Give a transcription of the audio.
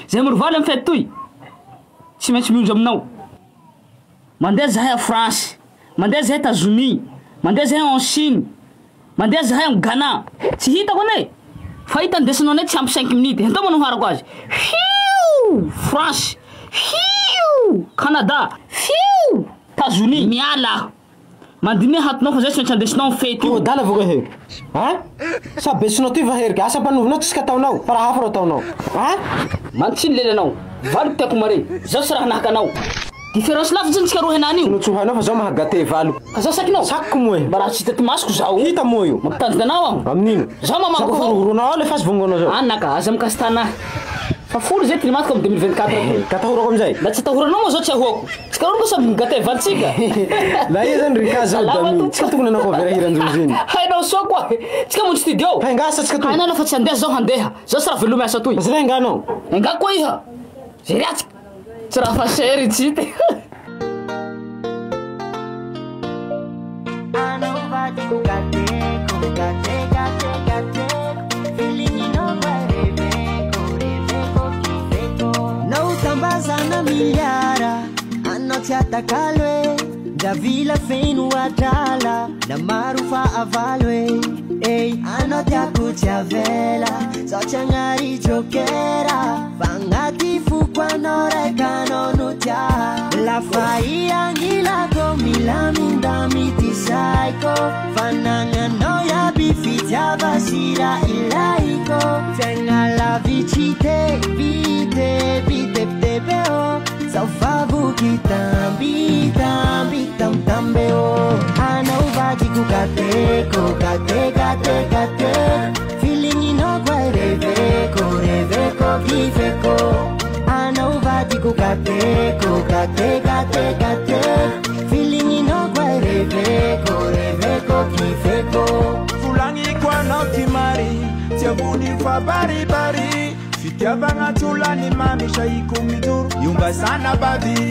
Zay mirovaly amin'ny fety toy tsy maintsy mionjy aminao. Mandeha zahay à France, mandeha zahay États-Unis, mandeha zahay en Chine, mandeha zahay en Ghana. Tsy hitako ane fa hita ndesinao ane tsy ampy 5 minutes. Entao manao harako azy. Fiu France, fiu Canada, fiu États-Unis. Miala mandini hatonao fa zay tsy maintsy andesinao amin'ny fety. Oh dala vao he. Ha? Sa besinao ty va herika asa panovinao tsy ska taonao fa raha hafa ro taonao. Ha? Mantsiny lelanao. Valo tiako mare. Zao sy raha nahakanao. Différence lafy zany tsika roa henany io. Notsohanao fa zao mahagate valo. Ka zao sakinao. Sakiko moe. Mba raha tsy tety masoko zao. Hita moe io. Mampitanjona anao aho. Amin'ino? Zao mamako fao. Ronao le fasy vongonao zao. Anaka aza mikastana. Fa folo zay tilimatika amin'ny 2024. Katahorako amizay. Da tsy atahoranao moa zao tsy ahoako. Tsika roa samy migate valitsika. La izy zany rikaza dami. Tsika tokony anao ko vera hiranjolo ziny. Hainao soa koa. Tsika mony studio. Haingasa tsika toy. Hainao lafa tsy handeha zao handeha. Zao sy raha velomy asa toy. Zay enganao. Enga koa iha. Zeriatsika. Tsy raha fasery tsity. Sana miliara anoty atakalo e davila feno adrala na maro fa avalo e anoty akuty avela sao tsy agnary jokera fagnaty foko anao raika anao no tia lafa ianilako milaminda mitisaiko fanagnanao iaby fitiava sira ilaiko fiaigna lavitsite vite vite tebeo sao favuki tambi tambi tam tambeo anao vadiko gateko gate gate gate feeling ino guai reveko reveko kifeko anao vadiko gateko gate gate gate feeling ino guai reveko reveko kifeko fulangi kwa no timari tiabuni fa bari bari fitiavanga tulani mami shaiko miduru yumba sana badi